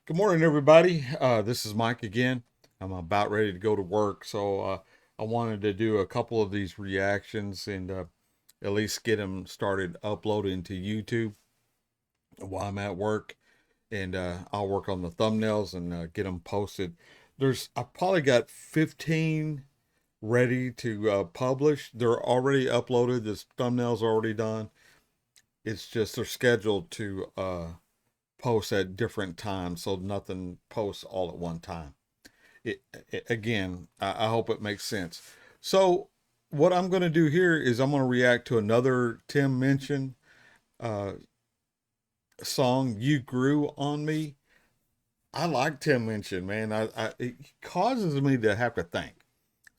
Good morning, everybody. This is Mike again. I'm about ready to go to work, so I wanted to do a couple of these reactions and at least get them started uploading to YouTube while I'm at work. And I'll work on the thumbnails and get them posted. I probably got 15 ready to publish. They're already uploaded. This thumbnail's already done. It's just they're scheduled to post at different times, so nothing posts all at one time. Again, I hope it makes sense. So what I'm going to do here is I'm going to react to another Tim Minchin uh, song, "You Grew on Me." I like Tim Minchin, man. It causes me to have to think.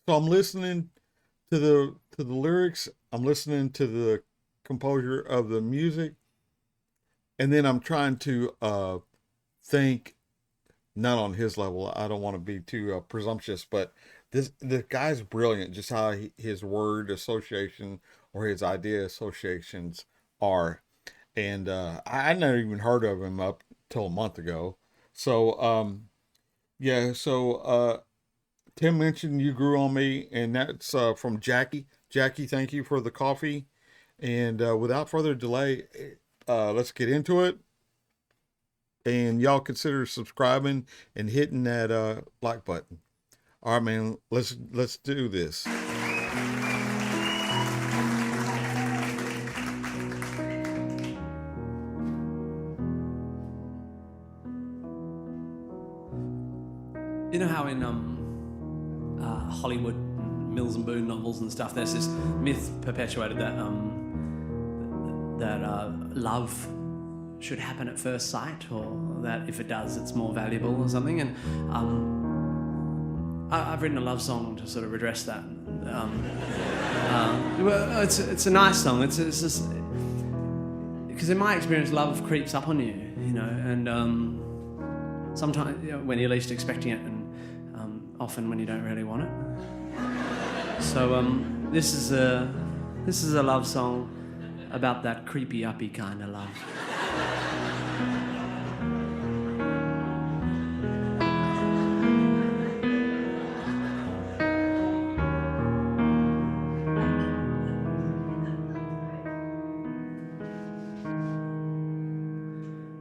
So I'm listening to the lyrics. I'm listening to the composure of the music, and then I'm trying to think not on his level. I don't want to be too presumptuous, but the guy's brilliant. Just how his word association or his idea associations are, and I never even heard of him up till a month ago. So yeah, so Tim mentioned "You Grew on Me," and that's from Jackie. Jackie, thank you for the coffee. And without further delay, let's get into it. And y'all consider subscribing and hitting that like button. All right, man. Let's do this. You know how in Hollywood, Mills and Boon novels and stuff, there's this myth perpetuated that love should happen at first sight, or that if it does, it's more valuable or something. And I've written a love song to sort of redress that. Well, it's a nice song. It's just because in my experience, love creeps up on you, and sometimes when you're least expecting it, and often when you don't really want it. So this is a love song about that creepy uppy kind of love.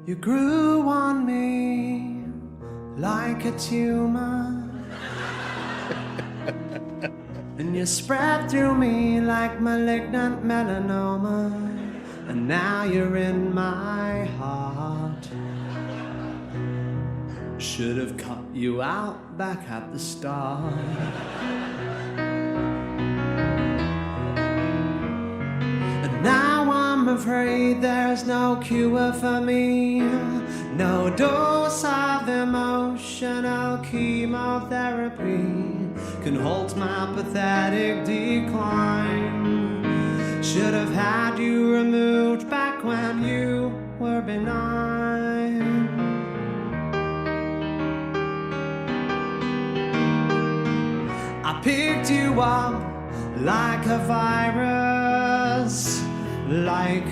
You grew on me like a tumor, and you spread through me like malignant melanoma, and now you're in my heart. Should have cut you out back at the start. And now I'm afraid there's no cure for me, no dose of emotional chemotherapy can halt my pathetic decline. Should have had you removed back when you were benign. I picked you up like a virus, like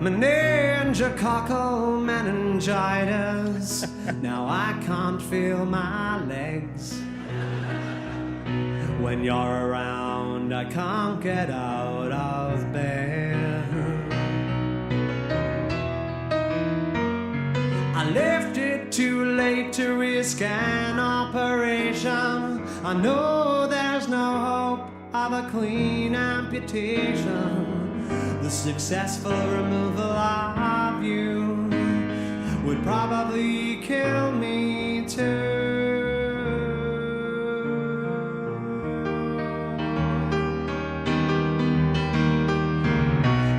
meningococcal meningitis. Now I can't feel my legs. When you're around, I can't get out of bed. I left it too late to risk an operation. I know there's no hope of a clean amputation. The successful removal of you would probably kill me too.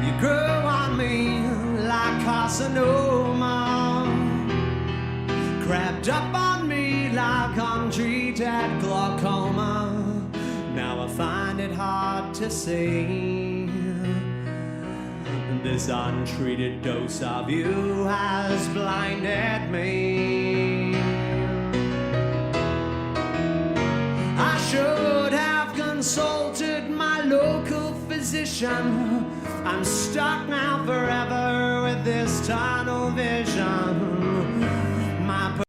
You grew on me like carcinoma, crept up on me like untreated glaucoma. Now I find it hard to see. This untreated dose of you has blinded me. I should have consulted my local physician. I'm stuck now forever with this tunnel vision. My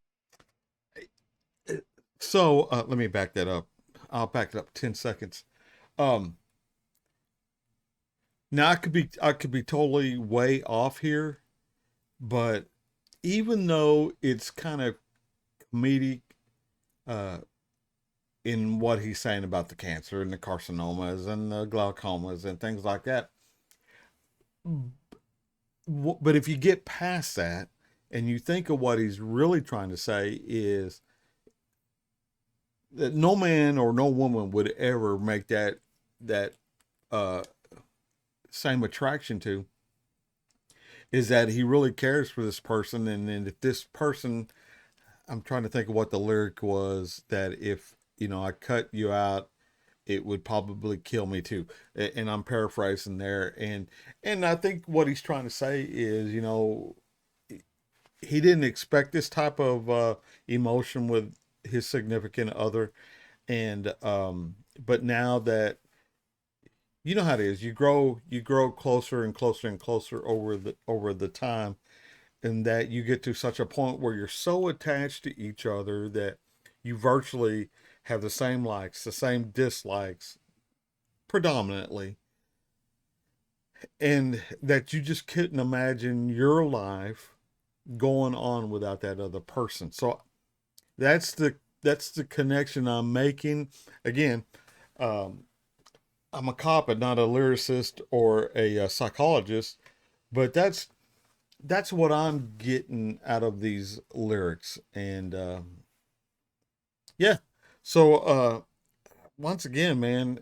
So let me back that up. I'll back it up 10 seconds. Um, Now I could be totally way off here, but even though it's kind of comedic uh, in what he's saying about the cancer and the carcinomas and the glaucomas and things like that, but if you get past that and you think of what he's really trying to say is that no man or no woman would ever make that uh, same attraction to, is that he really cares for this person, and then if this person, I'm trying to think of what the lyric was, that if I cut you out, it would probably kill me too. And I'm paraphrasing there, and I think what he's trying to say is, he didn't expect this type of emotion with his significant other, and but now that you know how it is, you grow closer and closer and closer over the time, and that you get to such a point where you're so attached to each other that you virtually have the same likes, the same dislikes, predominantly, and that you just couldn't imagine your life going on without that other person. So that's the connection I'm making. Again, um, I'm a cop and not a lyricist or a psychologist, but that's what I'm getting out of these lyrics. And yeah, so once again, man,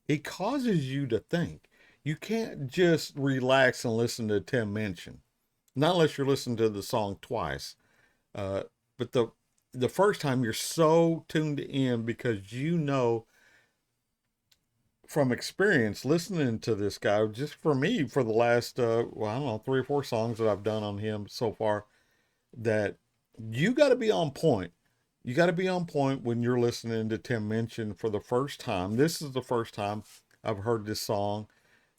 it causes you to think. You can't just relax and listen to Tim Minchin, not unless you're listening to the song twice. But the first time you're so tuned in because from experience listening to this guy, just for me, for the last well, I don't know, 3 or 4 songs that I've done on him so far, that you got to be on point. You got to be on point when you're listening to Tim Minchin for the first time. This is the first time I've heard this song,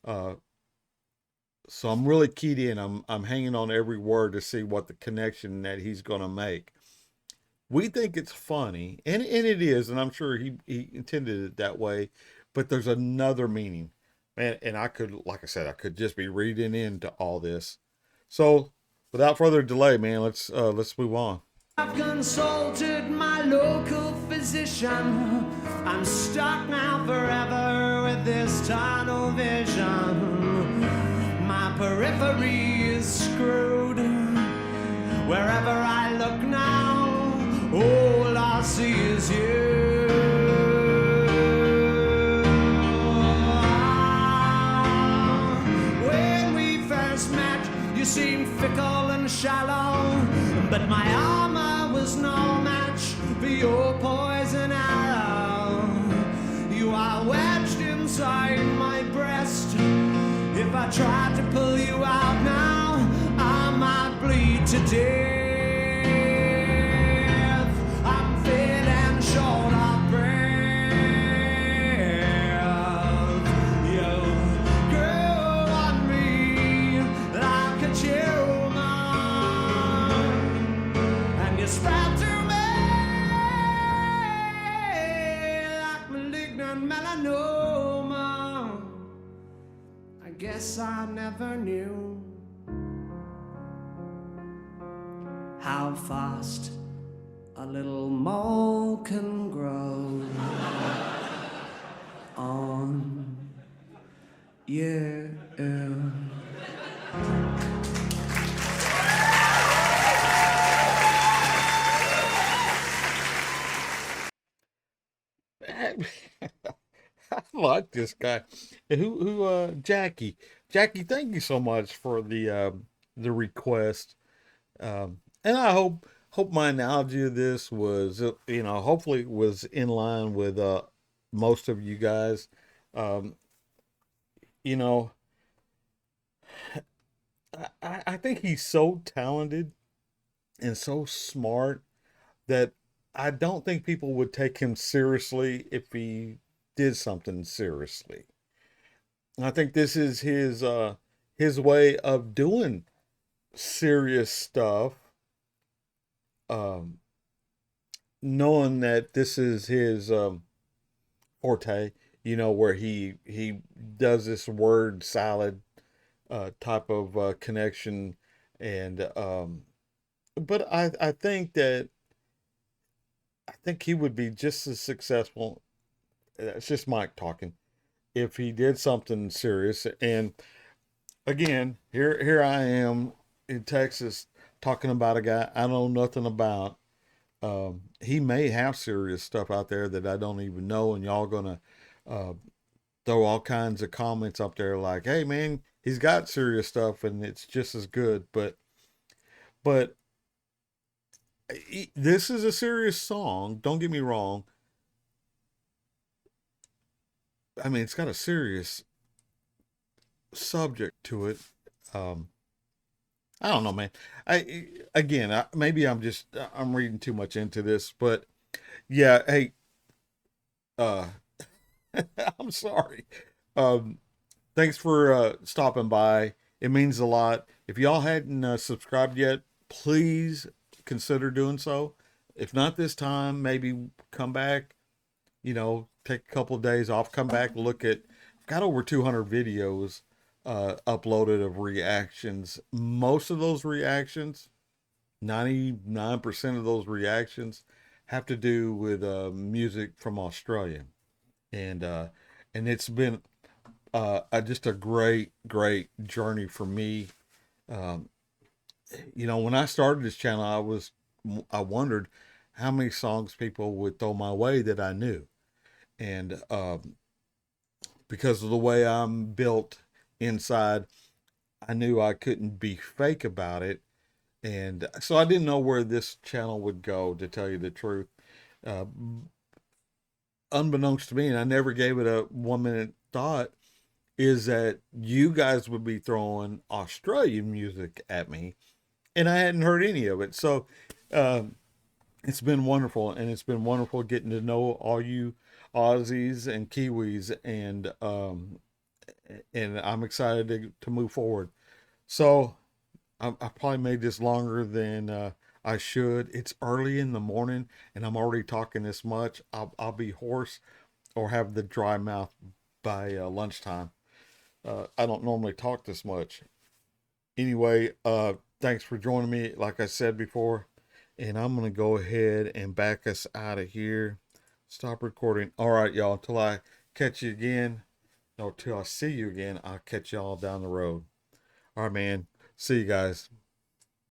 uh, so I'm really keyed in. I'm hanging on every word to see what the connection that he's going to make. We think it's funny, and it is, and I'm sure he intended it that way, but there's another meaning. Man, and I could, like I said, I could just be reading into all this. So without further delay, man, let's move on. I've consulted my local physician. I'm stuck now forever with this tunnel vision. My periphery is screwed. Wherever I look now, all I see is you. When we first met, you seemed fickle and shallow, but my armor was no match for your poison arrow. You are wedged inside my breast. If I tried to pull you out now, I might bleed to death. I'm feeling short of breath. You grew on me like a tumor, and you spread to me like malignant melanoma. I guess I never knew how fast a little mole can grow on you. I like this guy. And who Jackie. Jackie, thank you so much for the request. And I hope my analogy of this was hopefully was in line with most of you guys. Um, you know, I think he's so talented and so smart that I don't think people would take him seriously if he did something seriously. And I think this is his way of doing serious stuff, um, knowing that this is his forte, where he does this word salad type of connection, and but I think he would be just as successful. It's just Mike talking. If he did something serious, and again, here I am in Texas talking about a guy I know nothing about. He may have serious stuff out there that I don't even know, and y'all gonna uh, throw all kinds of comments up there like, "Hey, man, he's got serious stuff, and it's just as good." But this is a serious song. Don't get me wrong. I mean, it's got a serious subject to it. Um, I don't know, man. Maybe I'm reading too much into this, but yeah. Hey, uh, I'm sorry. Um, Thanks for stopping by. It means a lot. If y'all hadn't subscribed yet, please consider doing so. If not this time, maybe come back. Take a couple of days off. Come back, look at. I've got over 200 videos uploaded of reactions. Most of those reactions, 99% of those reactions, have to do with music from Australia, and uh, and it's been just a great journey for me. Um, when I started this channel, I wondered how many songs people would throw my way that I knew, and because of the way I'm built inside, I knew I couldn't be fake about it, and so I didn't know where this channel would go. To tell you the truth, uh, unbeknownst to me, and I never gave it a 1 minute thought, is that you guys would be throwing Australian music at me, and I hadn't heard any of it. So um, it's been wonderful, and it's been wonderful getting to know all you Aussies and Kiwis, and I'm excited to move forward. So I probably made this longer than I should. It's early in the morning, and I'm already talking this much. I'll be hoarse or have the dry mouth by lunchtime. I don't normally talk this much. Anyway, thanks for joining me, like I said before. And I'm going to go ahead and back us out of here. Stop recording. All right, y'all. Until I catch you again, no, till I see you again, I'll catch y'all down the road. All right, man. See you guys.